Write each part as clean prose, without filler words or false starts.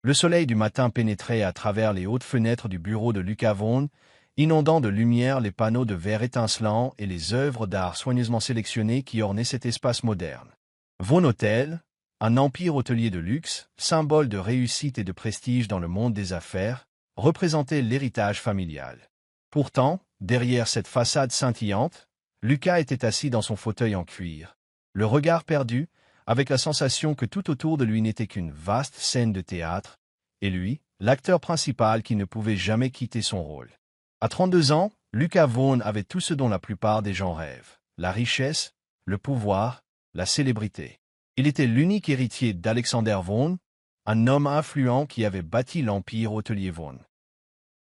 Le soleil du matin pénétrait à travers les hautes fenêtres du bureau de Lucas Vaughan, inondant de lumière les panneaux de verre étincelants et les œuvres d'art soigneusement sélectionnées qui ornaient cet espace moderne. Vaughan Hotel, un empire hôtelier de luxe, symbole de réussite et de prestige dans le monde des affaires, représentait l'héritage familial. Pourtant, derrière cette façade scintillante, Lucas était assis dans son fauteuil en cuir, le regard perdu, avec la sensation que tout autour de lui n'était qu'une vaste scène de théâtre, et lui, l'acteur principal qui ne pouvait jamais quitter son rôle. À 32 ans, Lucas Vaughan avait tout ce dont la plupart des gens rêvent: la richesse, le pouvoir, la célébrité. Il était l'unique héritier d'Alexander Vaughan, un homme influent qui avait bâti l'empire hôtelier Vaughan.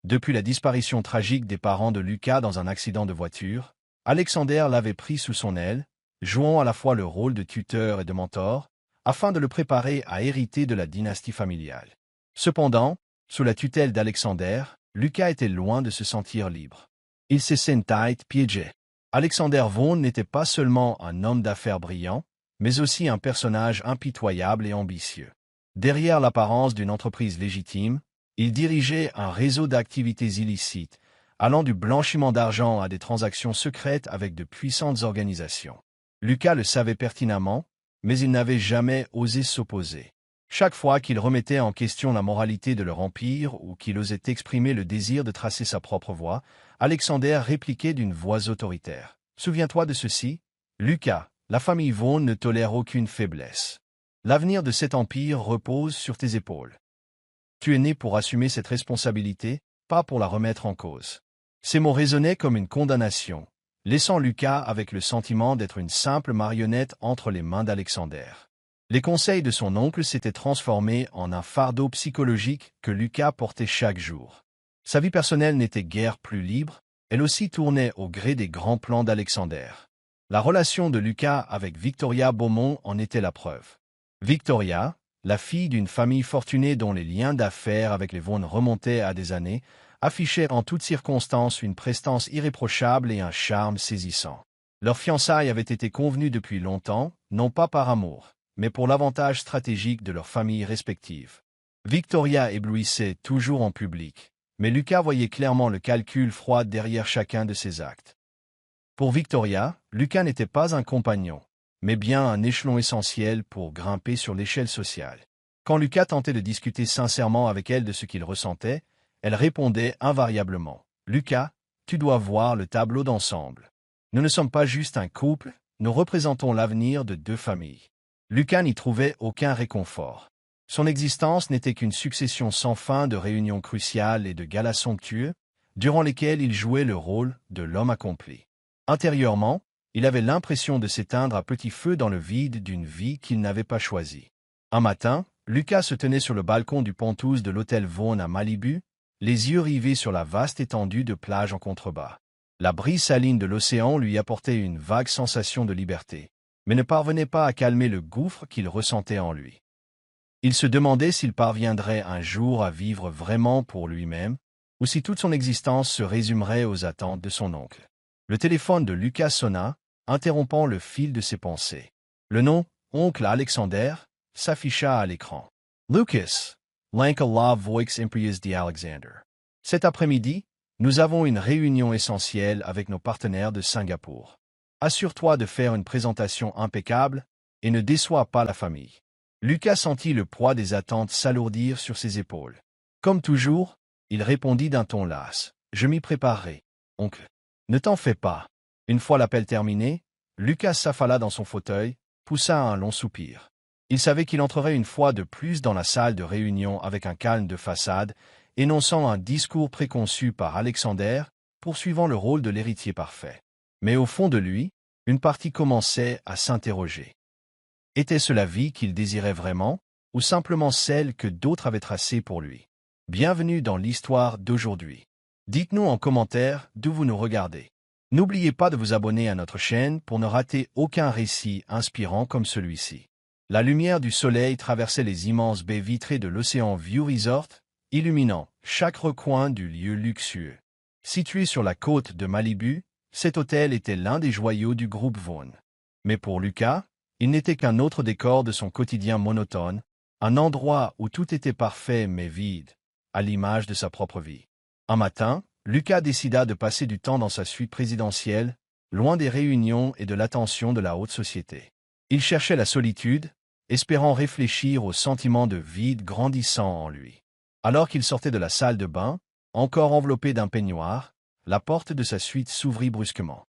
Depuis la disparition tragique des parents de Lucas dans un accident de voiture, Alexander l'avait pris sous son aile, jouant à la fois le rôle de tuteur et de mentor, afin de le préparer à hériter de la dynastie familiale. Cependant, sous la tutelle d'Alexander, Lucas était loin de se sentir libre. Il se sentait piégé. Alexander Vaughan n'était pas seulement un homme d'affaires brillant, mais aussi un personnage impitoyable et ambitieux. Derrière l'apparence d'une entreprise légitime, il dirigeait un réseau d'activités illicites, allant du blanchiment d'argent à des transactions secrètes avec de puissantes organisations. Lucas le savait pertinemment, mais il n'avait jamais osé s'opposer. Chaque fois qu'il remettait en question la moralité de leur empire ou qu'il osait exprimer le désir de tracer sa propre voie, Alexander répliquait d'une voix autoritaire: « Souviens-toi de ceci, Lucas, la famille Vaughan ne tolère aucune faiblesse. L'avenir de cet empire repose sur tes épaules. Tu es né pour assumer cette responsabilité, pas pour la remettre en cause. » Ces mots résonnaient comme une condamnation, laissant Lucas avec le sentiment d'être une simple marionnette entre les mains d'Alexander. Les conseils de son oncle s'étaient transformés en un fardeau psychologique que Lucas portait chaque jour. Sa vie personnelle n'était guère plus libre, elle aussi tournait au gré des grands plans d'Alexander. La relation de Lucas avec Victoria Beaumont en était la preuve. Victoria, la fille d'une famille fortunée dont les liens d'affaires avec les Vaughan remontaient à des années, affichait en toutes circonstances une prestance irréprochable et un charme saisissant. Leurs fiançailles avaient été convenues depuis longtemps, non pas par amour, mais pour l'avantage stratégique de leurs familles respectives. Victoria éblouissait toujours en public, mais Lucas voyait clairement le calcul froid derrière chacun de ses actes. Pour Victoria, Lucas n'était pas un compagnon, mais bien un échelon essentiel pour grimper sur l'échelle sociale. Quand Lucas tentait de discuter sincèrement avec elle de ce qu'il ressentait, elle répondait invariablement: « Lucas, tu dois voir le tableau d'ensemble. Nous ne sommes pas juste un couple, nous représentons l'avenir de deux familles. » Lucas n'y trouvait aucun réconfort. Son existence n'était qu'une succession sans fin de réunions cruciales et de galas somptueux, durant lesquels il jouait le rôle de l'homme accompli. Intérieurement, il avait l'impression de s'éteindre à petit feu dans le vide d'une vie qu'il n'avait pas choisie. Un matin, Lucas se tenait sur le balcon du penthouse de l'hôtel Vaughan à Malibu, les yeux rivés sur la vaste étendue de plage en contrebas. La brise saline de l'océan lui apportait une vague sensation de liberté, mais ne parvenait pas à calmer le gouffre qu'il ressentait en lui. Il se demandait s'il parviendrait un jour à vivre vraiment pour lui-même, ou si toute son existence se résumerait aux attentes de son oncle. Le téléphone de Lucas sonna, interrompant le fil de ses pensées. Le nom, oncle Alexander, s'afficha à l'écran. Lucas, Lanka la Voix Imperius de Alexander. Cet après-midi, nous avons une réunion essentielle avec nos partenaires de Singapour. Assure-toi de faire une présentation impeccable et ne déçois pas la famille. Lucas sentit le poids des attentes s'alourdir sur ses épaules. Comme toujours, il répondit d'un ton las: « Je m'y préparerai, oncle. Ne t'en fais pas. » Une fois l'appel terminé, Lucas s'affala dans son fauteuil, poussa un long soupir. Il savait qu'il entrerait une fois de plus dans la salle de réunion avec un calme de façade, énonçant un discours préconçu par Alexander, poursuivant le rôle de l'héritier parfait. Mais au fond de lui, une partie commençait à s'interroger. Était-ce la vie qu'il désirait vraiment, ou simplement celle que d'autres avaient tracée pour lui? Bienvenue dans l'histoire d'aujourd'hui. Dites-nous en commentaire d'où vous nous regardez. N'oubliez pas de vous abonner à notre chaîne pour ne rater aucun récit inspirant comme celui-ci. La lumière du soleil traversait les immenses baies vitrées de l'Ocean View Resort, illuminant chaque recoin du lieu luxueux. Situé sur la côte de Malibu, cet hôtel était l'un des joyaux du groupe Vaughan. Mais pour Lucas, il n'était qu'un autre décor de son quotidien monotone, Un endroit où tout était parfait mais vide, à l'image de sa propre vie. Un matin, Lucas décida de passer du temps dans sa suite présidentielle, loin des réunions et de l'attention de la haute société. Il cherchait la solitude, espérant réfléchir au sentiment de vide grandissant en lui. Alors qu'il sortait de la salle de bain, encore enveloppé d'un peignoir, la porte de sa suite s'ouvrit brusquement.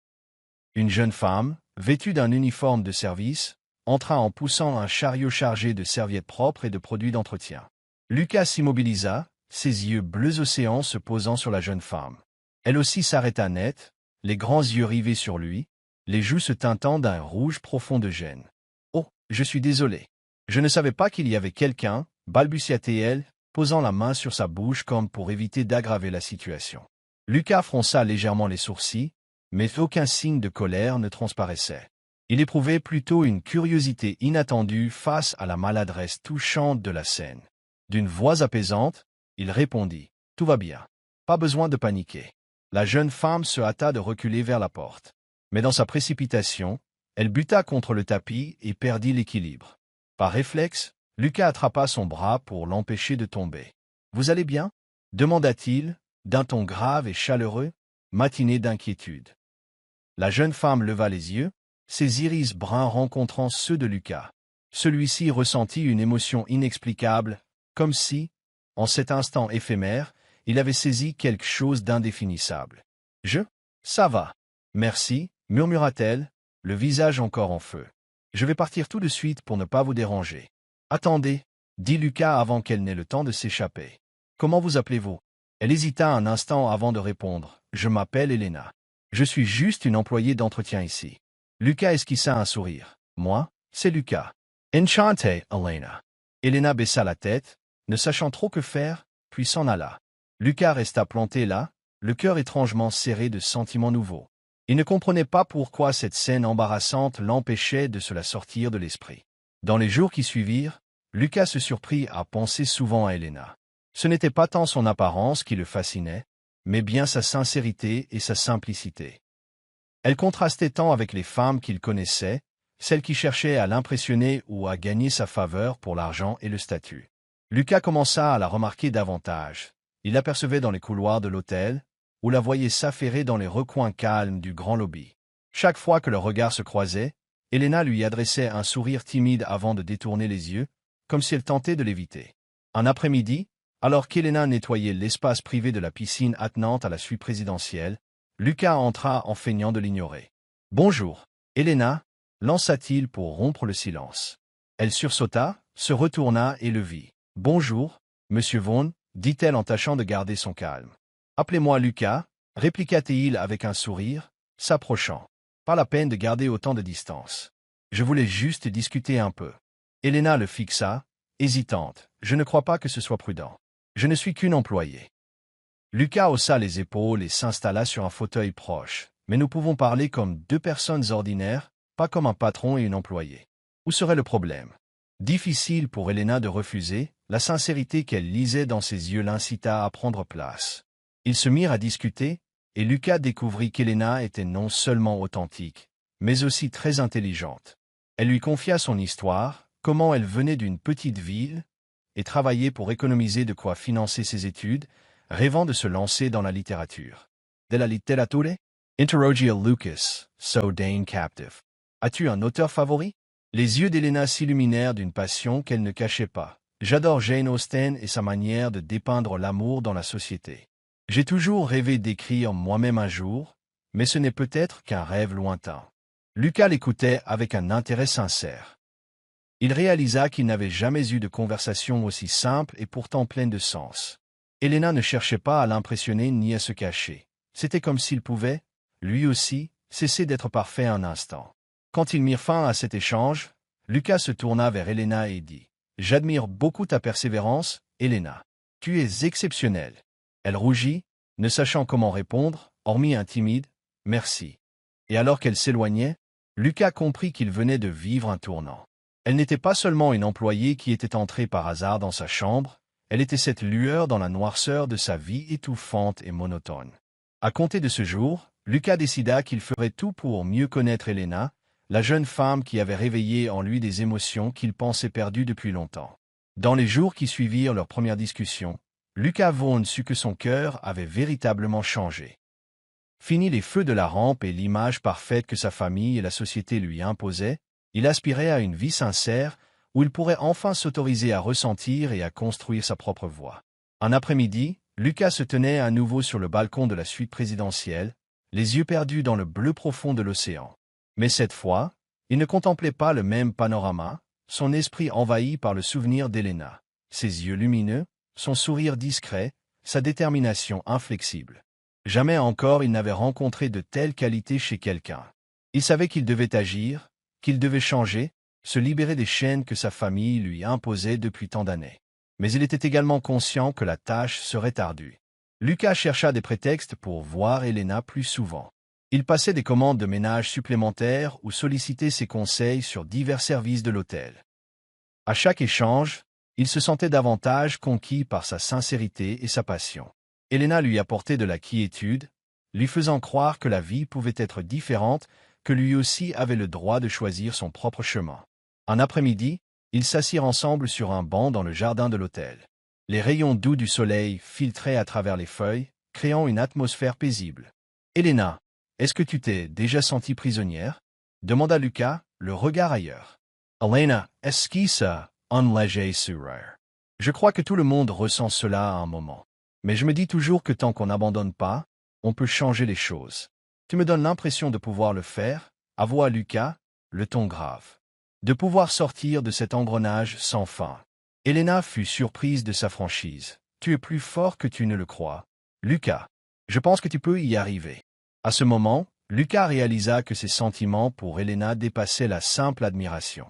Une jeune femme, vêtue d'un uniforme de service, entra en poussant un chariot chargé de serviettes propres et de produits d'entretien. Lucas s'immobilisa, ses yeux bleus océans se posant sur la jeune femme. Elle aussi s'arrêta net, les grands yeux rivés sur lui, les joues se teintant d'un rouge profond de gêne. « Oh, je suis désolé. Je ne savais pas qu'il y avait quelqu'un, » balbutia-t-elle, posant la main sur sa bouche comme pour éviter d'aggraver la situation. Lucas fronça légèrement les sourcils, mais aucun signe de colère ne transparaissait. Il éprouvait plutôt une curiosité inattendue face à la maladresse touchante de la scène. D'une voix apaisante, il répondit « Tout va bien. Pas besoin de paniquer. » La jeune femme se hâta de reculer vers la porte. Mais dans sa précipitation, elle buta contre le tapis et perdit l'équilibre. Par réflexe, Lucas attrapa son bras pour l'empêcher de tomber. « Vous allez bien » demanda-t-il, d'un ton grave et chaleureux, matiné d'inquiétude. La jeune femme leva les yeux, ses iris bruns rencontrant ceux de Lucas. Celui-ci ressentit une émotion inexplicable, comme si, en cet instant éphémère, il avait saisi quelque chose d'indéfinissable. « Ça va. Merci, » murmura-t-elle, le visage encore en feu. « Je vais partir tout de suite pour ne pas vous déranger. »« Attendez, » dit Lucas avant qu'elle n'ait le temps de s'échapper. « Comment vous appelez-vous » Elle hésita un instant avant de répondre. « Je m'appelle Elena. Je suis juste une employée d'entretien ici. » Lucas esquissa un sourire. « Moi, c'est Lucas. Enchanté, Elena. » Elena baissa la tête, ne sachant trop que faire, puis s'en alla. Lucas resta planté là, le cœur étrangement serré de sentiments nouveaux. Il ne comprenait pas pourquoi cette scène embarrassante l'empêchait de se la sortir de l'esprit. Dans les jours qui suivirent, Lucas se surprit à penser souvent à Elena. Ce n'était pas tant son apparence qui le fascinait, mais bien sa sincérité et sa simplicité. Elle contrastait tant avec les femmes qu'il connaissait, celles qui cherchaient à l'impressionner ou à gagner sa faveur pour l'argent et le statut. Lucas commença à la remarquer davantage. Il l'apercevait dans les couloirs de l'hôtel, ou la voyait s'affairer dans les recoins calmes du grand lobby. Chaque fois que leurs regards se croisaient, Elena lui adressait un sourire timide avant de détourner les yeux, comme si elle tentait de l'éviter. Un après-midi, alors qu'Elena nettoyait l'espace privé de la piscine attenante à la suite présidentielle, Lucas entra en feignant de l'ignorer. « Bonjour, Elena » lança-t-il pour rompre le silence. Elle sursauta, se retourna et le vit. « Bonjour, Monsieur Vaughn » dit-elle en tâchant de garder son calme. « Appelez-moi Lucas » répliqua-t-il avec un sourire, s'approchant. « Pas la peine de garder autant de distance. Je voulais juste discuter un peu. » Elena le fixa, hésitante. « Je ne crois pas que ce soit prudent. Je ne suis qu'une employée. » Lucas haussa les épaules et s'installa sur un fauteuil proche. « Mais nous pouvons parler comme deux personnes ordinaires, pas comme un patron et une employée. Où serait le problème ?» Difficile pour Elena de refuser, la sincérité qu'elle lisait dans ses yeux l'incita à prendre place. Ils se mirent à discuter, et Lucas découvrit qu'Elena était non seulement authentique, mais aussi très intelligente. Elle lui confia son histoire, comment elle venait d'une petite ville, et travaillait pour économiser de quoi financer ses études, rêvant de se lancer dans la littérature. « De la littérature » interrogia Lucas, so Dane captive. « As-tu un auteur favori ?» Les yeux d'Elena s'illuminèrent d'une passion qu'elle ne cachait pas. « J'adore Jane Austen et sa manière de dépeindre l'amour dans la société. J'ai toujours rêvé d'écrire moi-même un jour, mais ce n'est peut-être qu'un rêve lointain. » Lucas l'écoutait avec un intérêt sincère. Il réalisa qu'il n'avait jamais eu de conversation aussi simple et pourtant pleine de sens. Elena ne cherchait pas à l'impressionner ni à se cacher. C'était comme s'il pouvait, lui aussi, cesser d'être parfait un instant. Quand ils mirent fin à cet échange, Lucas se tourna vers Elena et dit « J'admire beaucoup ta persévérance, Elena. Tu es exceptionnelle. » Elle rougit, ne sachant comment répondre, hormis un timide « Merci ». Et alors qu'elle s'éloignait, Lucas comprit qu'il venait de vivre un tournant. Elle n'était pas seulement une employée qui était entrée par hasard dans sa chambre, elle était cette lueur dans la noirceur de sa vie étouffante et monotone. À compter de ce jour, Lucas décida qu'il ferait tout pour mieux connaître Elena, la jeune femme qui avait réveillé en lui des émotions qu'il pensait perdues depuis longtemps. Dans les jours qui suivirent leur première discussion, Lucas Vaughn sut que son cœur avait véritablement changé. Fini les feux de la rampe et l'image parfaite que sa famille et la société lui imposaient, il aspirait à une vie sincère où il pourrait enfin s'autoriser à ressentir et à construire sa propre voie. Un après-midi, Lucas se tenait à nouveau sur le balcon de la suite présidentielle, les yeux perdus dans le bleu profond de l'océan. Mais cette fois, il ne contemplait pas le même panorama, son esprit envahi par le souvenir d'Elena, ses yeux lumineux, son sourire discret, sa détermination inflexible. Jamais encore il n'avait rencontré de telles qualités chez quelqu'un. Il savait qu'il devait agir, qu'il devait changer, se libérer des chaînes que sa famille lui imposait depuis tant d'années. Mais il était également conscient que la tâche serait ardue. Lucas chercha des prétextes pour voir Elena plus souvent. Il passait des commandes de ménage supplémentaires ou sollicitait ses conseils sur divers services de l'hôtel. À chaque échange, il se sentait davantage conquis par sa sincérité et sa passion. Elena lui apportait de la quiétude, lui faisant croire que la vie pouvait être différente, que lui aussi avait le droit de choisir son propre chemin. Un après-midi, ils s'assirent ensemble sur un banc dans le jardin de l'hôtel. Les rayons doux du soleil filtraient à travers les feuilles, créant une atmosphère paisible. « Elena, est-ce que tu t'es déjà sentie prisonnière ?» demanda Lucas, le regard ailleurs. Elena esquissa un léger sourire. « Je crois que tout le monde ressent cela à un moment. Mais je me dis toujours que tant qu'on n'abandonne pas, on peut changer les choses. Tu me donnes l'impression de pouvoir le faire, » avoua Lucas, le ton grave. De pouvoir sortir de cet engrenage sans fin. Elena fut surprise de sa franchise. « Tu es plus fort que tu ne le crois. Lucas, je pense que tu peux y arriver. » À ce moment, Lucas réalisa que ses sentiments pour Elena dépassaient la simple admiration.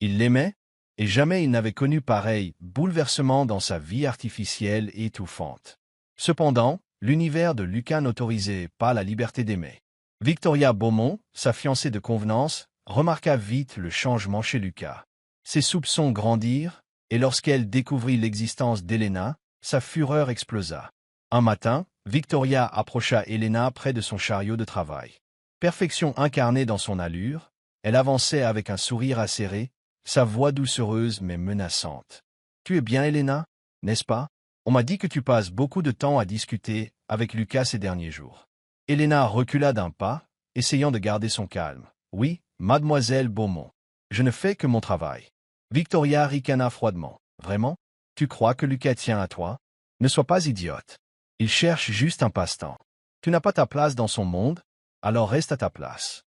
Il l'aimait, et jamais il n'avait connu pareil bouleversement dans sa vie artificielle et étouffante. Cependant, l'univers de Lucas n'autorisait pas la liberté d'aimer. Victoria Beaumont, sa fiancée de convenance, remarqua vite le changement chez Lucas. Ses soupçons grandirent, et lorsqu'elle découvrit l'existence d'Elena, sa fureur explosa. Un matin, Victoria approcha Elena près de son chariot de travail. Perfection incarnée dans son allure, elle avançait avec un sourire acéré, sa voix doucereuse mais menaçante. « Tu es bien Elena, n'est-ce pas? On m'a dit que tu passes beaucoup de temps à discuter avec Lucas ces derniers jours. » Elena recula d'un pas, essayant de garder son calme. « Oui, mademoiselle Beaumont. Je ne fais que mon travail. » Victoria ricana froidement. « Vraiment? Tu crois que Lucas tient à toi? Ne sois pas idiote. Il cherche juste un passe-temps. Tu n'as pas ta place dans son monde, alors reste à ta place. »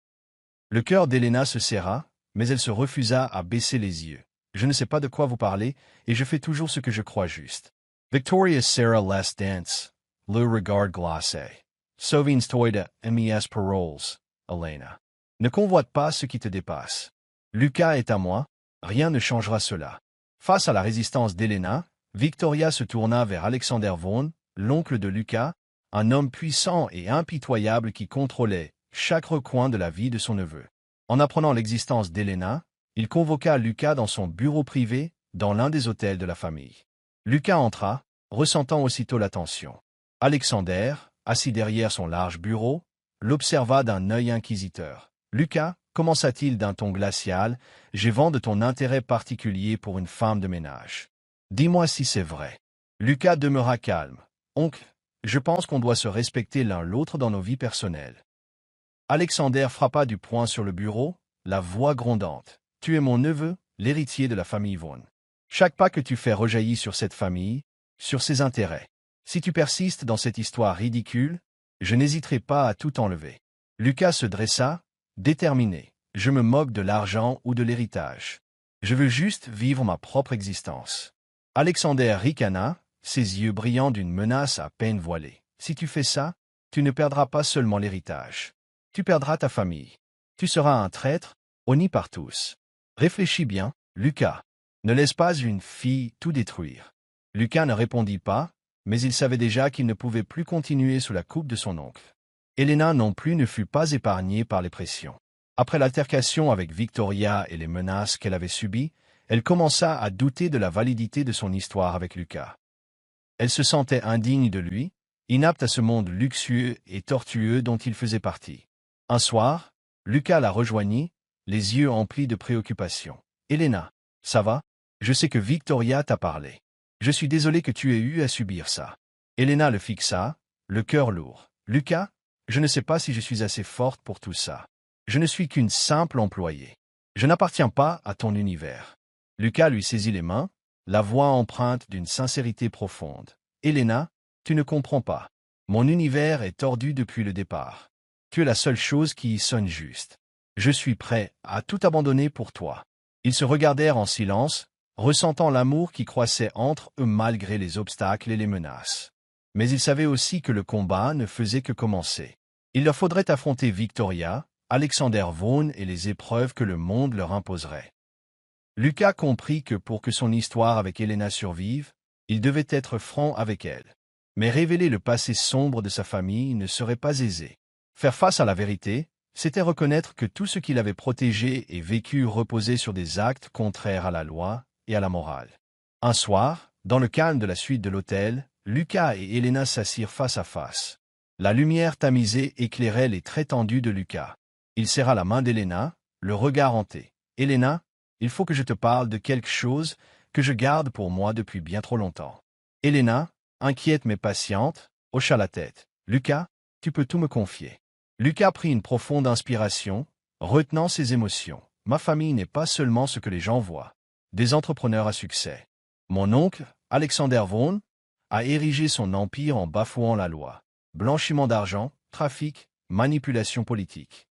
Le cœur d'Elena se serra, mais elle se refusa à baisser les yeux. « Je ne sais pas de quoi vous parlez, et je fais toujours ce que je crois juste. » Victoria Sarah Less Dance, le regard glacé. Sovins toida mes paroles, Elena. Ne convoite pas ce qui te dépasse. Lucas est à moi, rien ne changera cela. Face à la résistance d'Elena, Victoria se tourna vers Alexander Vaughn, l'oncle de Lucas, un homme puissant et impitoyable qui contrôlait chaque recoin de la vie de son neveu. En apprenant l'existence d'Elena, il convoqua Lucas dans son bureau privé, dans l'un des hôtels de la famille. Lucas entra, ressentant aussitôt la tension. Alexander, assis derrière son large bureau, l'observa d'un œil inquisiteur. « Lucas, commença-t-il d'un ton glacial, j'ai vent de ton intérêt particulier pour une femme de ménage. Dis-moi si c'est vrai. » Lucas demeura calme. « Oncle, je pense qu'on doit se respecter l'un l'autre dans nos vies personnelles. » Alexander frappa du poing sur le bureau, la voix grondante. « Tu es mon neveu, l'héritier de la famille Vaughn. Chaque pas que tu fais rejaillit sur cette famille, sur ses intérêts. Si tu persistes dans cette histoire ridicule, je n'hésiterai pas à tout enlever. » Lucas se dressa, déterminé. « Je me moque de l'argent ou de l'héritage. Je veux juste vivre ma propre existence. » Alexander ricana, ses yeux brillants d'une menace à peine voilée. « Si tu fais ça, tu ne perdras pas seulement l'héritage. Tu perdras ta famille. Tu seras un traître, honni par tous. Réfléchis bien, Lucas. Ne laisse pas une fille tout détruire. » Lucas ne répondit pas, mais il savait déjà qu'il ne pouvait plus continuer sous la coupe de son oncle. Elena non plus ne fut pas épargnée par les pressions. Après l'altercation avec Victoria et les menaces qu'elle avait subies, elle commença à douter de la validité de son histoire avec Lucas. Elle se sentait indigne de lui, inapte à ce monde luxueux et tortueux dont il faisait partie. Un soir, Lucas la rejoignit, les yeux emplis de préoccupation. « Elena, ça va? Je sais que Victoria t'a parlé. Je suis désolé que tu aies eu à subir ça. Elena le fixa, le cœur lourd. Lucas, je ne sais pas si je suis assez forte pour tout ça. Je ne suis qu'une simple employée. Je n'appartiens pas à ton univers. Lucas lui saisit les mains, la voix empreinte d'une sincérité profonde. Elena, tu ne comprends pas. Mon univers est tordu depuis le départ. Tu es la seule chose qui y sonne juste. Je suis prêt à tout abandonner pour toi. Ils se regardèrent en silence, ressentant l'amour qui croissait entre eux malgré les obstacles et les menaces. Mais ils savaient aussi que le combat ne faisait que commencer. Il leur faudrait affronter Victoria, Alexander Vaughn et les épreuves que le monde leur imposerait. Lucas comprit que pour que son histoire avec Elena survive, il devait être franc avec elle. Mais révéler le passé sombre de sa famille ne serait pas aisé. Faire face à la vérité, c'était reconnaître que tout ce qu'il avait protégé et vécu reposait sur des actes contraires à la loi et à la morale. Un soir, dans le calme de la suite de l'hôtel, Lucas et Elena s'assirent face à face. La lumière tamisée éclairait les traits tendus de Lucas. Il serra la main d'Elena, le regard hanté. « Elena, il faut que je te parle de quelque chose que je garde pour moi depuis bien trop longtemps. » Elena, inquiète mais patiente, hocha la tête. « Lucas, tu peux tout me confier. » Lucas prit une profonde inspiration, retenant ses émotions. « Ma famille n'est pas seulement ce que les gens voient. Des entrepreneurs à succès. Mon oncle, Alexander Vaughn, a érigé son empire en bafouant la loi. Blanchiment d'argent, trafic, manipulation politique.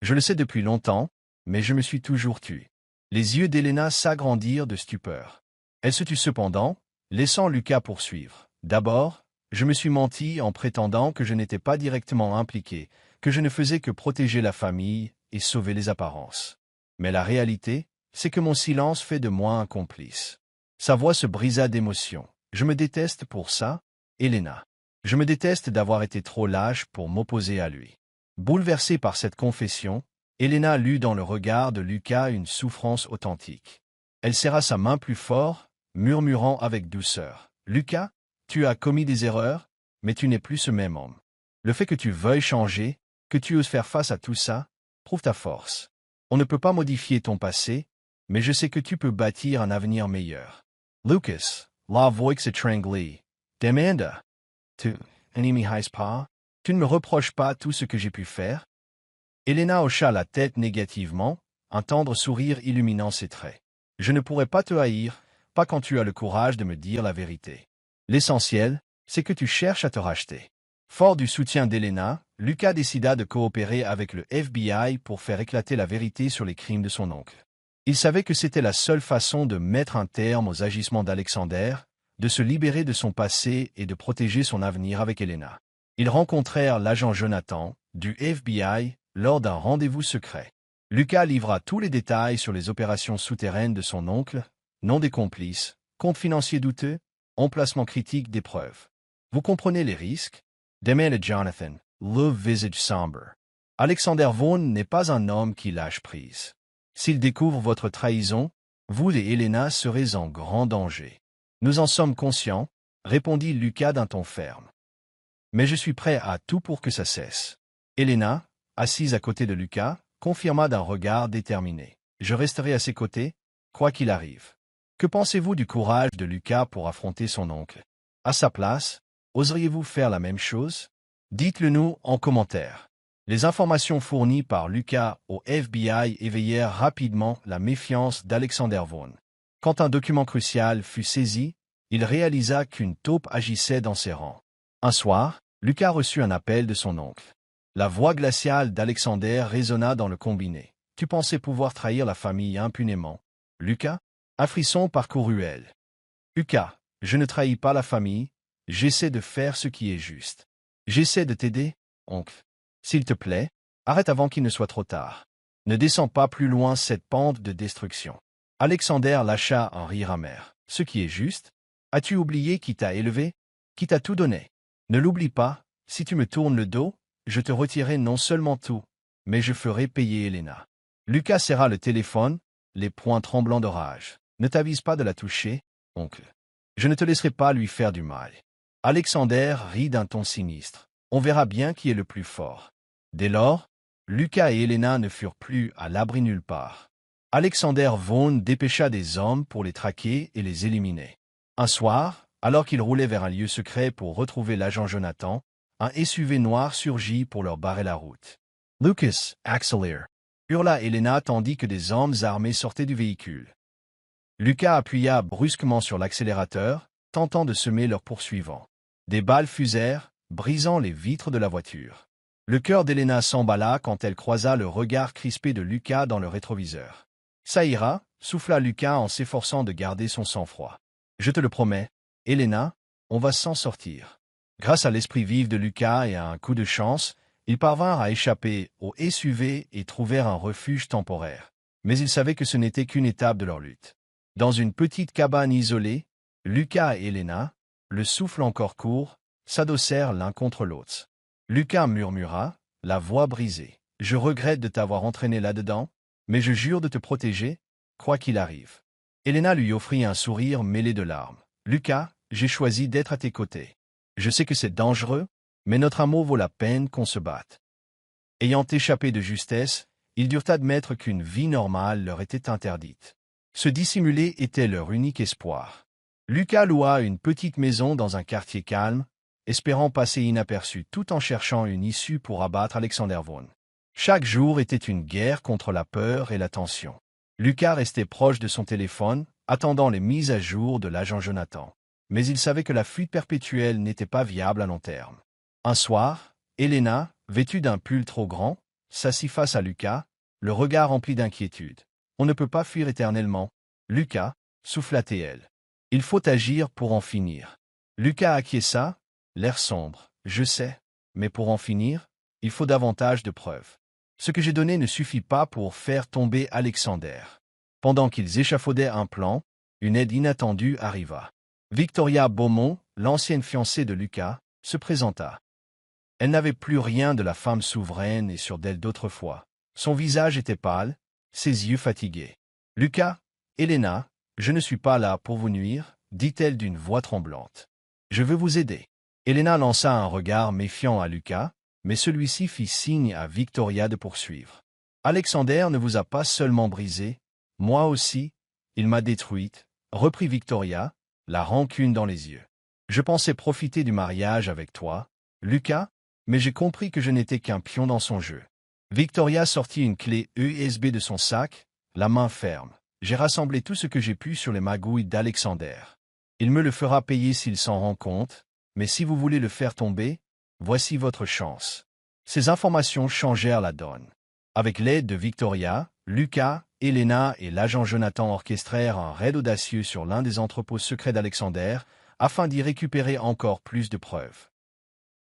Je le sais depuis longtemps, mais je me suis toujours tu. » Les yeux d'Elena s'agrandirent de stupeur. Elle se tut cependant, laissant Lucas poursuivre. « D'abord, je me suis menti en prétendant que je n'étais pas directement impliqué, que je ne faisais que protéger la famille et sauver les apparences. Mais la réalité, c'est que mon silence fait de moi un complice. » Sa voix se brisa d'émotion. « Je me déteste pour ça, Elena. Je me déteste d'avoir été trop lâche pour m'opposer à lui. » Bouleversée par cette confession, Elena lut dans le regard de Lucas une souffrance authentique. Elle serra sa main plus fort, murmurant avec douceur. « Lucas, tu as commis des erreurs, mais tu n'es plus ce même homme. Le fait que tu veuilles changer, que tu oses faire face à tout ça, prouve ta force. On ne peut pas modifier ton passé, mais je sais que tu peux bâtir un avenir meilleur. » Lucas, la voix s'étranglait. « Demanda. Tu n'aimes pas? Tu ne me reproches pas tout ce que j'ai pu faire? » Elena hocha la tête négativement, un tendre sourire illuminant ses traits. « Je ne pourrais pas te haïr, pas quand tu as le courage de me dire la vérité. L'essentiel, c'est que tu cherches à te racheter. » Fort du soutien d'Elena, Lucas décida de coopérer avec le FBI pour faire éclater la vérité sur les crimes de son oncle. Il savait que c'était la seule façon de mettre un terme aux agissements d'Alexander, de se libérer de son passé et de protéger son avenir avec Elena. Ils rencontrèrent l'agent Jonathan, du FBI, lors d'un rendez-vous secret. Lucas livra tous les détails sur les opérations souterraines de son oncle, nom des complices, compte financier douteux, emplacement critique des preuves. « Vous comprenez les risques? » demanda Jonathan, le visage sombre. « Alexander Vaughn n'est pas un homme qui lâche prise. S'il découvre votre trahison, vous et Elena serez en grand danger. »« Nous en sommes conscients, » répondit Lucas d'un ton ferme. « Mais je suis prêt à tout pour que ça cesse. » Elena, assise à côté de Lucas, confirma d'un regard déterminé. « Je resterai à ses côtés, quoi qu'il arrive. » Que pensez-vous du courage de Lucas pour affronter son oncle? À sa place, oseriez-vous faire la même chose? Dites-le nous en commentaire. Les informations fournies par Lucas au FBI éveillèrent rapidement la méfiance d'Alexander Vaughn. Quand un document crucial fut saisi, il réalisa qu'une taupe agissait dans ses rangs. Un soir, Lucas reçut un appel de son oncle. La voix glaciale d'Alexander résonna dans le combiné. « Tu pensais pouvoir trahir la famille impunément, Lucas ?» Un frisson parcourut elle. « Lucas, je ne trahis pas la famille, j'essaie de faire ce qui est juste. J'essaie de t'aider, oncle. S'il te plaît, arrête avant qu'il ne soit trop tard. Ne descends pas plus loin cette pente de destruction. » Alexander lâcha un rire amer. « Ce qui est juste? As-tu oublié qui t'a élevé, qui t'a tout donné? Ne l'oublie pas, si tu me tournes le dos, je te retirerai non seulement tout, mais je ferai payer Elena. » Lucas serra le téléphone, les poings tremblants de rage. « Ne t'avise pas de la toucher, oncle. Je ne te laisserai pas lui faire du mal. » Alexander rit d'un ton sinistre. « On verra bien qui est le plus fort. » Dès lors, Lucas et Elena ne furent plus à l'abri nulle part. Alexander Vaughn dépêcha des hommes pour les traquer et les éliminer. Un soir, alors qu'ils roulaient vers un lieu secret pour retrouver l'agent Jonathan, un SUV noir surgit pour leur barrer la route. « Lucas, accélère !» hurla Elena tandis que des hommes armés sortaient du véhicule. Lucas appuya brusquement sur l'accélérateur, tentant de semer leurs poursuivants. Des balles fusèrent, brisant les vitres de la voiture. Le cœur d'Elena s'emballa quand elle croisa le regard crispé de Lucas dans le rétroviseur. « Ça ira » souffla Lucas en s'efforçant de garder son sang-froid. « Je te le promets, Elena, on va s'en sortir. » Grâce à l'esprit vif de Lucas et à un coup de chance, ils parvinrent à échapper au SUV et trouvèrent un refuge temporaire. Mais ils savaient que ce n'était qu'une étape de leur lutte. Dans une petite cabane isolée, Lucas et Elena, le souffle encore court, s'adossèrent l'un contre l'autre. Lucas murmura, la voix brisée. « Je regrette de t'avoir entraîné là-dedans, mais je jure de te protéger, quoi qu'il arrive. » Elena lui offrit un sourire mêlé de larmes. « Lucas, j'ai choisi d'être à tes côtés. Je sais que c'est dangereux, mais notre amour vaut la peine qu'on se batte. » Ayant échappé de justesse, ils durent admettre qu'une vie normale leur était interdite. Se dissimuler était leur unique espoir. Lucas loua une petite maison dans un quartier calme, espérant passer inaperçu tout en cherchant une issue pour abattre Alexander Vaughn. Chaque jour était une guerre contre la peur et la tension. Lucas restait proche de son téléphone, attendant les mises à jour de l'agent Jonathan. Mais il savait que la fuite perpétuelle n'était pas viable à long terme. Un soir, Elena, vêtue d'un pull trop grand, s'assit face à Lucas, le regard rempli d'inquiétude. « On ne peut pas fuir éternellement. » Lucas, souffla-t-elle. « Il faut agir pour en finir. » Lucas acquiesça, l'air sombre. « Je sais, mais pour en finir, il faut davantage de preuves. Ce que j'ai donné ne suffit pas pour faire tomber Alexander. » Pendant qu'ils échafaudaient un plan, une aide inattendue arriva. Victoria Beaumont, l'ancienne fiancée de Lucas, se présenta. Elle n'avait plus rien de la femme souveraine et sûre d'elle d'autrefois. Son visage était pâle, ses yeux fatigués. « Lucas, Elena, je ne suis pas là pour vous nuire, » dit-elle d'une voix tremblante. « Je veux vous aider. » Elena lança un regard méfiant à Lucas, mais celui-ci fit signe à Victoria de poursuivre. « Alexander ne vous a pas seulement brisé, moi aussi, il m'a détruite, » reprit Victoria, la rancune dans les yeux. « Je pensais profiter du mariage avec toi, Lucas, mais j'ai compris que je n'étais qu'un pion dans son jeu. » Victoria sortit une clé USB de son sac, la main ferme. « J'ai rassemblé tout ce que j'ai pu sur les magouilles d'Alexander. Il me le fera payer s'il s'en rend compte, mais si vous voulez le faire tomber, voici votre chance. » Ces informations changèrent la donne. Avec l'aide de Victoria, Lucas, Elena et l'agent Jonathan orchestrèrent un raid audacieux sur l'un des entrepôts secrets d'Alexander, afin d'y récupérer encore plus de preuves.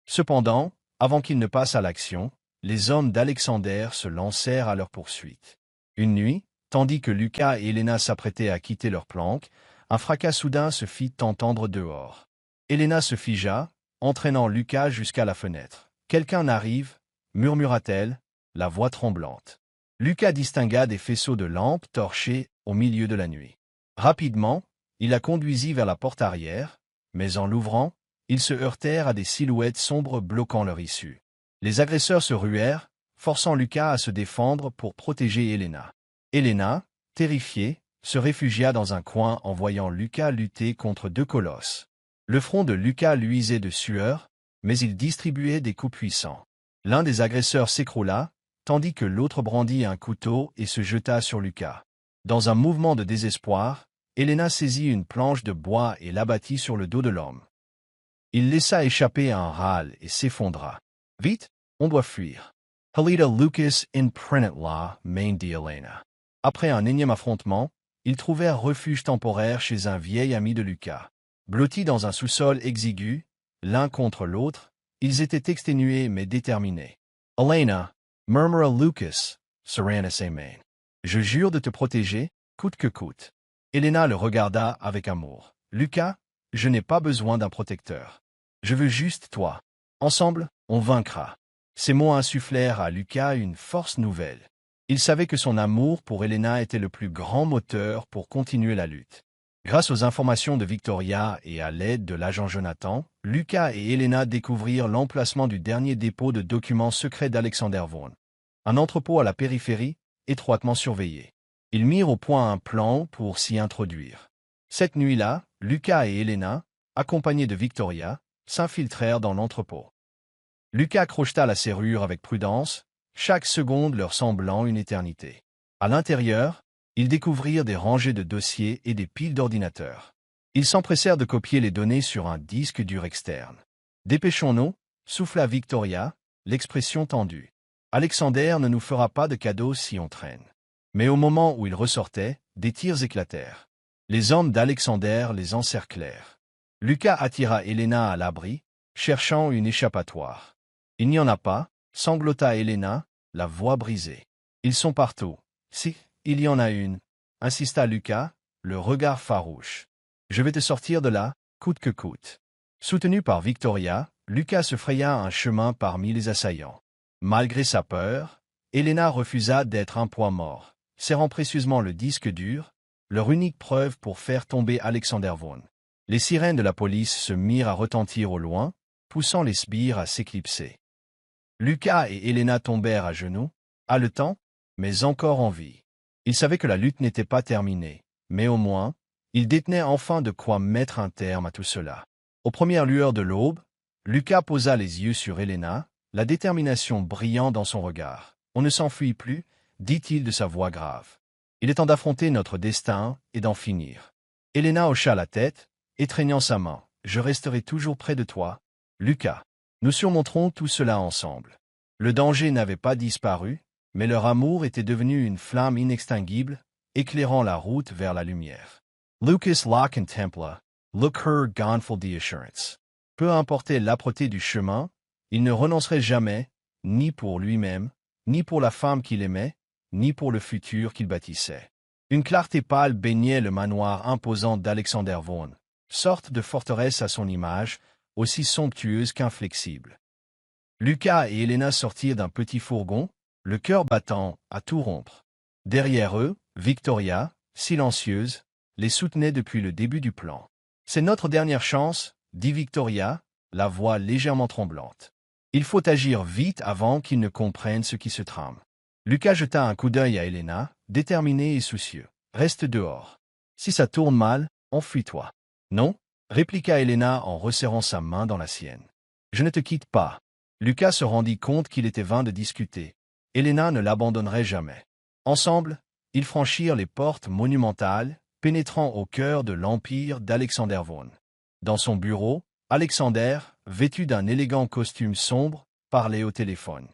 Cependant, avant qu'ils ne passent à l'action, les hommes d'Alexander se lancèrent à leur poursuite. Une nuit, tandis que Lucas et Elena s'apprêtaient à quitter leur planque, un fracas soudain se fit entendre dehors. Elena se figea, entraînant Lucas jusqu'à la fenêtre. « Quelqu'un arrive » murmura-t-elle, la voix tremblante. Lucas distingua des faisceaux de lampes torchées au milieu de la nuit. Rapidement, il la conduisit vers la porte arrière, mais en l'ouvrant, ils se heurtèrent à des silhouettes sombres bloquant leur issue. Les agresseurs se ruèrent, forçant Lucas à se défendre pour protéger Elena. Elena, terrifiée, se réfugia dans un coin en voyant Lucas lutter contre deux colosses. Le front de Lucas luisait de sueur, mais il distribuait des coups puissants. L'un des agresseurs s'écroula, tandis que l'autre brandit un couteau et se jeta sur Lucas. Dans un mouvement de désespoir, Elena saisit une planche de bois et l'abattit sur le dos de l'homme. Il laissa échapper un râle et s'effondra. « Vite, on doit fuir. » Helida Lucas in Law, Maine dit Elena. Après un énième affrontement, ils trouvèrent refuge temporaire chez un vieil ami de Lucas. Blottis dans un sous-sol exigu, l'un contre l'autre, ils étaient exténués mais déterminés. « Elena, » murmura Lucas, Serenus Maine. « Je jure de te protéger, coûte que coûte. » Elena le regarda avec amour. « Lucas, je n'ai pas besoin d'un protecteur. Je veux juste toi. Ensemble, on vaincra. » Ces mots insufflèrent à Lucas une force nouvelle. Il savait que son amour pour Elena était le plus grand moteur pour continuer la lutte. Grâce aux informations de Victoria et à l'aide de l'agent Jonathan, Lucas et Elena découvrirent l'emplacement du dernier dépôt de documents secrets d'Alexander Vaughn. Un entrepôt à la périphérie, étroitement surveillé. Ils mirent au point un plan pour s'y introduire. Cette nuit-là, Lucas et Elena, accompagnés de Victoria, s'infiltrèrent dans l'entrepôt. Lucas crocheta la serrure avec prudence, chaque seconde leur semblant une éternité. À l'intérieur, ils découvrirent des rangées de dossiers et des piles d'ordinateurs. Ils s'empressèrent de copier les données sur un disque dur externe. « Dépêchons-nous » souffla Victoria, l'expression tendue. « Alexander ne nous fera pas de cadeaux si on traîne. » Mais au moment où ils ressortaient, des tirs éclatèrent. Les hommes d'Alexander les encerclèrent. Lucas attira Elena à l'abri, cherchant une échappatoire. « Il n'y en a pas » sanglota Elena, la voix brisée. « Ils sont partout. »« Si, il y en a une » insista Lucas, le regard farouche. « Je vais te sortir de là, coûte que coûte. » Soutenu par Victoria, Lucas se fraya un chemin parmi les assaillants. Malgré sa peur, Elena refusa d'être un poids mort, serrant précieusement le disque dur, leur unique preuve pour faire tomber Alexander Vaughn. Les sirènes de la police se mirent à retentir au loin, poussant les sbires à s'éclipser. Lucas et Elena tombèrent à genoux, haletants, mais encore en vie. Ils savaient que la lutte n'était pas terminée, mais au moins, ils détenaient enfin de quoi mettre un terme à tout cela. Aux premières lueurs de l'aube, Lucas posa les yeux sur Elena, la détermination brillant dans son regard. « On ne s'enfuit plus » dit-il de sa voix grave. « Il est temps d'affronter notre destin et d'en finir. » Elena hocha la tête, étreignant sa main. « Je resterai toujours près de toi, Lucas. Nous surmonterons tout cela ensemble. » Le danger n'avait pas disparu, mais leur amour était devenu une flamme inextinguible, éclairant la route vers la lumière. Lucas la contempla, le cœur gonflé d'assurance. Peu importe l'âpreté du chemin, il ne renoncerait jamais, ni pour lui-même, ni pour la femme qu'il aimait, ni pour le futur qu'il bâtissait. Une clarté pâle baignait le manoir imposant d'Alexander Vaughn, sorte de forteresse à son image, aussi somptueuse qu'inflexible. Lucas et Elena sortirent d'un petit fourgon, le cœur battant à tout rompre. Derrière eux, Victoria, silencieuse, les soutenait depuis le début du plan. « C'est notre dernière chance » dit Victoria, la voix légèrement tremblante. « Il faut agir vite avant qu'ils ne comprennent ce qui se trame. » Lucas jeta un coup d'œil à Elena, déterminé et soucieux. « Reste dehors. Si ça tourne mal, enfuis-toi. »« Non » répliqua Elena en resserrant sa main dans la sienne. « Je ne te quitte pas. » Lucas se rendit compte qu'il était vain de discuter. Elena ne l'abandonnerait jamais. Ensemble, ils franchirent les portes monumentales, pénétrant au cœur de l'empire d'Alexander Vaughn. Dans son bureau, Alexander, vêtu d'un élégant costume sombre, parlait au téléphone.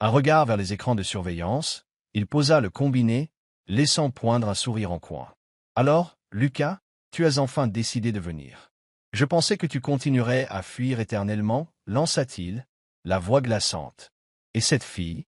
Un regard vers les écrans de surveillance, il posa le combiné, laissant poindre un sourire en coin. « Alors, Lucas, tu as enfin décidé de venir. Je pensais que tu continuerais à fuir éternellement, lança-t-il, la voix glaçante. Et cette fille?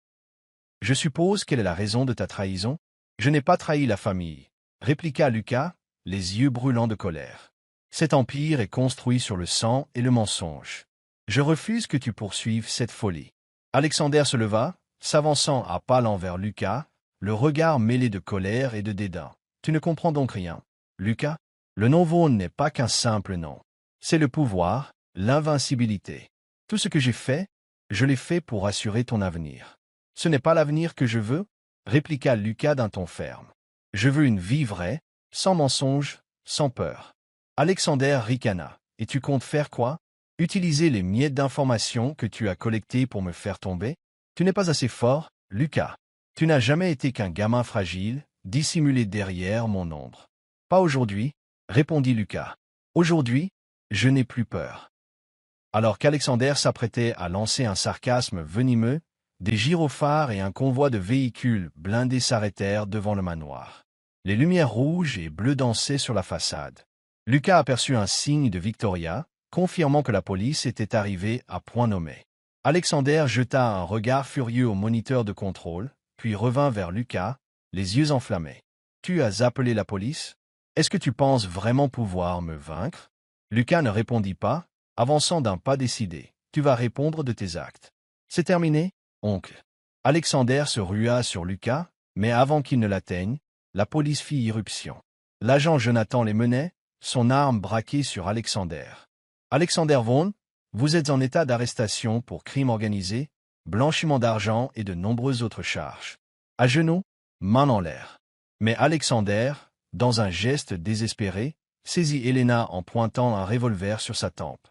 Je suppose quelle est la raison de ta trahison? Je n'ai pas trahi la famille, répliqua Lucas, les yeux brûlants de colère. Cet empire est construit sur le sang et le mensonge. Je refuse que tu poursuives cette folie. Alexander se leva, s'avançant à pas lents vers Lucas, le regard mêlé de colère et de dédain. Tu ne comprends donc rien, Lucas? Le nom Vaughn n'est pas qu'un simple nom. C'est le pouvoir, l'invincibilité. Tout ce que j'ai fait, je l'ai fait pour assurer ton avenir. Ce n'est pas l'avenir que je veux, répliqua Lucas d'un ton ferme. Je veux une vie vraie, sans mensonge, sans peur. Alexander ricana. Et tu comptes faire quoi? Utiliser les miettes d'informations que tu as collectées pour me faire tomber? Tu n'es pas assez fort, Lucas. Tu n'as jamais été qu'un gamin fragile, dissimulé derrière mon ombre. Pas aujourd'hui, répondit Lucas. Aujourd'hui, je n'ai plus peur. Alors qu'Alexander s'apprêtait à lancer un sarcasme venimeux, des gyrophares et un convoi de véhicules blindés s'arrêtèrent devant le manoir. Les lumières rouges et bleues dansaient sur la façade. Lucas aperçut un signe de Victoria, confirmant que la police était arrivée à point nommé. Alexander jeta un regard furieux au moniteur de contrôle, puis revint vers Lucas, les yeux enflammés. « Tu as appelé la police? Est-ce que tu penses vraiment pouvoir me vaincre ?» Lucas ne répondit pas, avançant d'un pas décidé. « Tu vas répondre de tes actes. »« C'est terminé, oncle. » Alexander se rua sur Lucas, mais avant qu'il ne l'atteigne, la police fit irruption. L'agent Jonathan les menait, son arme braquée sur Alexander. « Alexander Vaughn, vous êtes en état d'arrestation pour crime organisé, blanchiment d'argent et de nombreuses autres charges. À genoux, main en l'air. » Mais Alexander, dans un geste désespéré, saisit Helena en pointant un revolver sur sa tempe.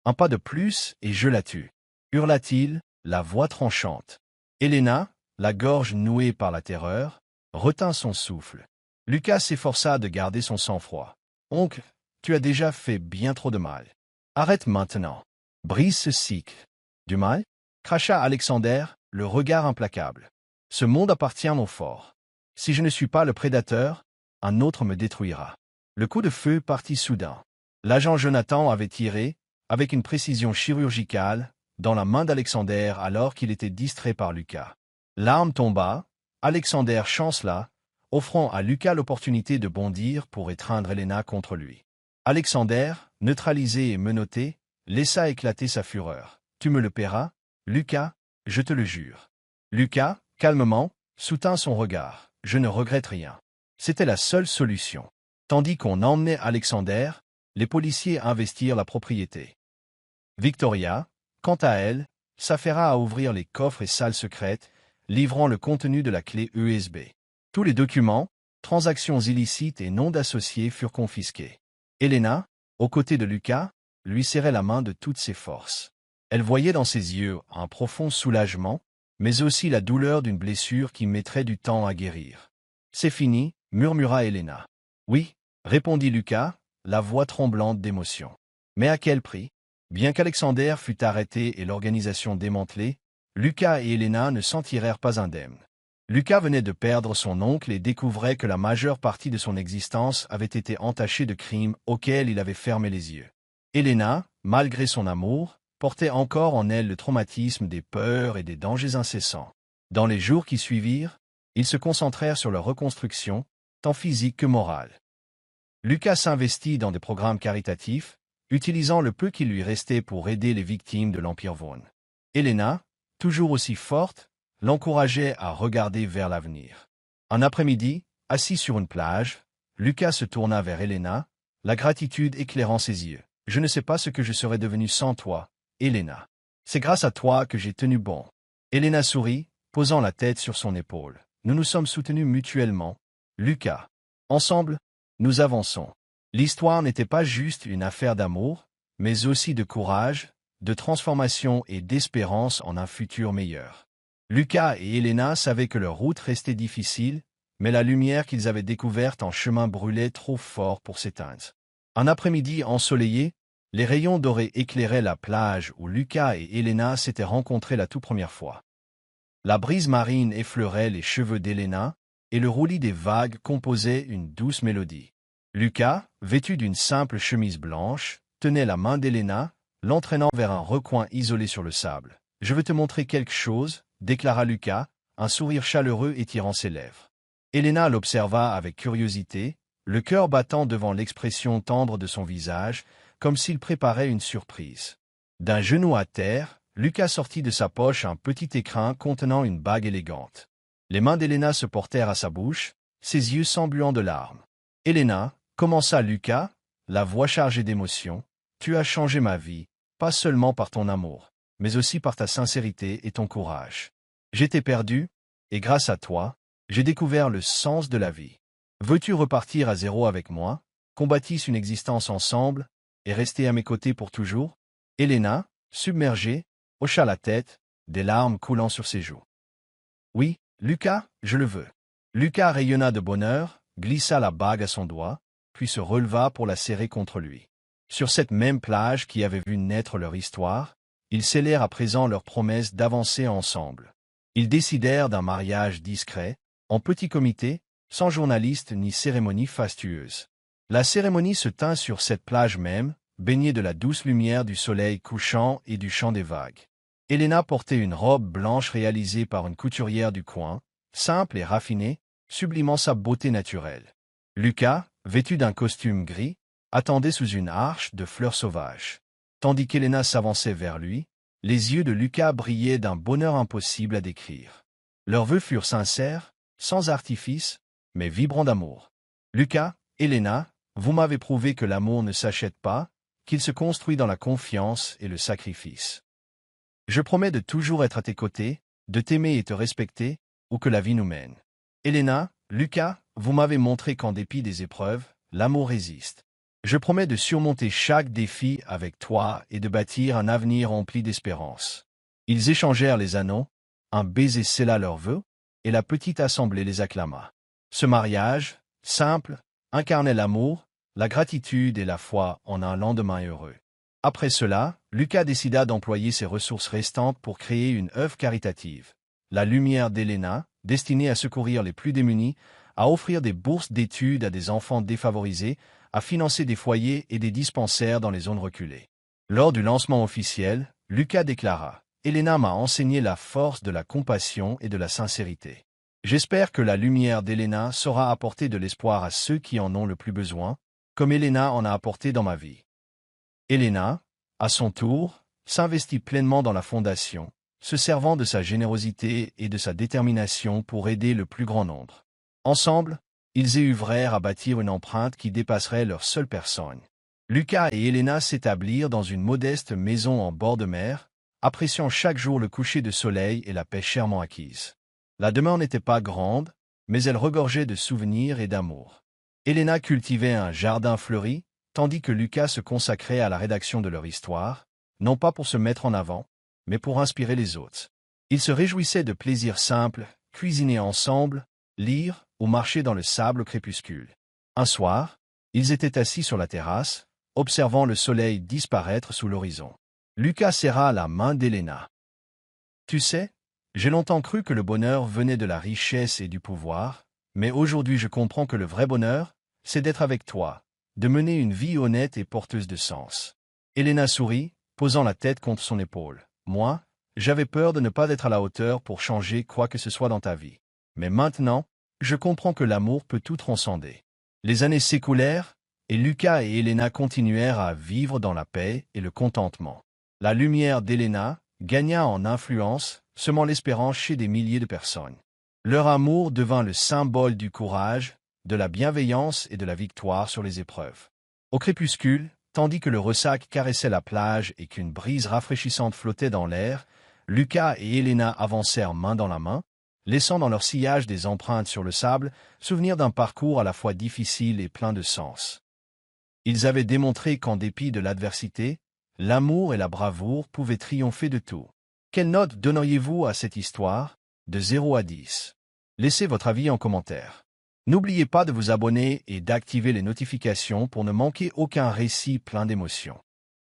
Un pas de plus et je la tue, hurla-t-il, la voix tranchante. Helena, la gorge nouée par la terreur, retint son souffle. Lucas s'efforça de garder son sang-froid. « Oncle, tu as déjà fait bien trop de mal. Arrête maintenant. Brise ce cycle. »« Du mal ?» cracha Alexander, le regard implacable. « Ce monde appartient aux forts. Si je ne suis pas le prédateur, un autre me détruira. » Le coup de feu partit soudain. L'agent Jonathan avait tiré, avec une précision chirurgicale, dans la main d'Alexander alors qu'il était distrait par Lucas. L'arme tomba, Alexander chancela, offrant à Lucas l'opportunité de bondir pour étreindre Helena contre lui. Alexander, neutralisé et menotté, laissa éclater sa fureur. « Tu me le paieras, Lucas, je te le jure. » Lucas, calmement, soutint son regard. « Je ne regrette rien. » C'était la seule solution. Tandis qu'on emmenait Alexander, les policiers investirent la propriété. Victoria, quant à elle, s'affaira à ouvrir les coffres et salles secrètes, livrant le contenu de la clé USB. Tous les documents, transactions illicites et noms d'associés furent confisqués. Helena, aux côtés de Lucas, lui serrait la main de toutes ses forces. Elle voyait dans ses yeux un profond soulagement, mais aussi la douleur d'une blessure qui mettrait du temps à guérir. « C'est fini, » murmura Helena. « Oui, » répondit Lucas, la voix tremblante d'émotion. « Mais à quel prix ?» Bien qu'Alexander fût arrêté et l'organisation démantelée, Lucas et Helena ne s'en tirèrent pas indemnes. Lucas venait de perdre son oncle et découvrait que la majeure partie de son existence avait été entachée de crimes auxquels il avait fermé les yeux. Helena, malgré son amour, portait encore en elle le traumatisme des peurs et des dangers incessants. Dans les jours qui suivirent, ils se concentrèrent sur leur reconstruction, tant physique que morale. Lucas s'investit dans des programmes caritatifs, utilisant le peu qui lui restait pour aider les victimes de l'Empire Vaughn. Helena, toujours aussi forte, l'encourageait à regarder vers l'avenir. Un après-midi, assis sur une plage, Lucas se tourna vers Helena, la gratitude éclairant ses yeux. « Je ne sais pas ce que je serais devenu sans toi, Helena. C'est grâce à toi que j'ai tenu bon. » Helena sourit, posant la tête sur son épaule. « Nous nous sommes soutenus mutuellement, Lucas. Ensemble, nous avançons. » L'histoire n'était pas juste une affaire d'amour, mais aussi de courage, de transformation et d'espérance en un futur meilleur. Lucas et Helena savaient que leur route restait difficile, mais la lumière qu'ils avaient découverte en chemin brûlait trop fort pour s'éteindre. Un après-midi ensoleillé, les rayons dorés éclairaient la plage où Lucas et Helena s'étaient rencontrés la toute première fois. La brise marine effleurait les cheveux d'Helena, et le roulis des vagues composait une douce mélodie. Lucas, vêtu d'une simple chemise blanche, tenait la main d'Helena, l'entraînant vers un recoin isolé sur le sable. « Je veux te montrer quelque chose, » déclara Lucas, un sourire chaleureux étirant ses lèvres. Helena l'observa avec curiosité, le cœur battant devant l'expression tendre de son visage, comme s'il préparait une surprise. D'un genou à terre, Lucas sortit de sa poche un petit écrin contenant une bague élégante. Les mains d'Helena se portèrent à sa bouche, ses yeux s'embuant de larmes. « Helena, » commença Lucas, la voix chargée d'émotion, « tu as changé ma vie, pas seulement par ton amour, mais aussi par ta sincérité et ton courage. J'étais perdu, et grâce à toi, j'ai découvert le sens de la vie. Veux-tu repartir à zéro avec moi, qu'on bâtisse une existence ensemble, et rester à mes côtés pour toujours ?» Helena, submergée, hocha la tête, des larmes coulant sur ses joues. « Oui, Lucas, je le veux. » Lucas rayonna de bonheur, glissa la bague à son doigt, puis se releva pour la serrer contre lui. Sur cette même plage qui avait vu naître leur histoire, ils scellèrent à présent leur promesse d'avancer ensemble. Ils décidèrent d'un mariage discret, en petit comité, sans journalistes ni cérémonie fastueuse. La cérémonie se tint sur cette plage même, baignée de la douce lumière du soleil couchant et du chant des vagues. Helena portait une robe blanche réalisée par une couturière du coin, simple et raffinée, sublimant sa beauté naturelle. Lucas, vêtu d'un costume gris, attendait sous une arche de fleurs sauvages. Tandis qu'Helena s'avançait vers lui, les yeux de Lucas brillaient d'un bonheur impossible à décrire. Leurs vœux furent sincères, sans artifice, mais vibrants d'amour. « Lucas, Helena, vous m'avez prouvé que l'amour ne s'achète pas, qu'il se construit dans la confiance et le sacrifice. Je promets de toujours être à tes côtés, de t'aimer et te respecter, où que la vie nous mène. » Helena, Lucas, vous m'avez montré qu'en dépit des épreuves, l'amour résiste. Je promets de surmonter chaque défi avec toi et de bâtir un avenir rempli d'espérance. » Ils échangèrent les anneaux, un baiser scella leurs vœux, et la petite assemblée les acclama. Ce mariage, simple, incarnait l'amour, la gratitude et la foi en un lendemain heureux. Après cela, Lucas décida d'employer ses ressources restantes pour créer une œuvre caritative. La Lumière d'Helena, destinée à secourir les plus démunis, à offrir des bourses d'études à des enfants défavorisés, à financer des foyers et des dispensaires dans les zones reculées. Lors du lancement officiel, Lucas déclara « Helena m'a enseigné la force de la compassion et de la sincérité. J'espère que la lumière d'Helena saura apporter de l'espoir à ceux qui en ont le plus besoin, comme Helena en a apporté dans ma vie. » Helena, à son tour, s'investit pleinement dans la fondation, se servant de sa générosité et de sa détermination pour aider le plus grand nombre. Ensemble, ils œuvrèrent à bâtir une empreinte qui dépasserait leur seule personne. Lucas et Helena s'établirent dans une modeste maison en bord de mer, appréciant chaque jour le coucher de soleil et la paix chèrement acquise. La demeure n'était pas grande, mais elle regorgeait de souvenirs et d'amour. Helena cultivait un jardin fleuri, tandis que Lucas se consacrait à la rédaction de leur histoire, non pas pour se mettre en avant, mais pour inspirer les autres. Ils se réjouissaient de plaisirs simples, cuisiner ensemble, lire ou marcher dans le sable au crépuscule. Un soir, ils étaient assis sur la terrasse, observant le soleil disparaître sous l'horizon. Lucas serra la main d'Helena. « Tu sais, j'ai longtemps cru que le bonheur venait de la richesse et du pouvoir, mais aujourd'hui je comprends que le vrai bonheur, c'est d'être avec toi, de mener une vie honnête et porteuse de sens. » Helena sourit, posant la tête contre son épaule. « Moi, j'avais peur de ne pas être à la hauteur pour changer quoi que ce soit dans ta vie. Mais maintenant, je comprends que l'amour peut tout transcender. » Les années s'écoulèrent, et Lucas et Helena continuèrent à vivre dans la paix et le contentement. La lumière d'Helena gagna en influence, semant l'espérance chez des milliers de personnes. Leur amour devint le symbole du courage, de la bienveillance et de la victoire sur les épreuves. Au crépuscule, tandis que le ressac caressait la plage et qu'une brise rafraîchissante flottait dans l'air, Lucas et Helena avancèrent main dans la main, laissant dans leur sillage des empreintes sur le sable, souvenir d'un parcours à la fois difficile et plein de sens. Ils avaient démontré qu'en dépit de l'adversité, l'amour et la bravoure pouvaient triompher de tout. Quelle note donneriez-vous à cette histoire, de 0 à 10? Laissez votre avis en commentaire. N'oubliez pas de vous abonner et d'activer les notifications pour ne manquer aucun récit plein d'émotions.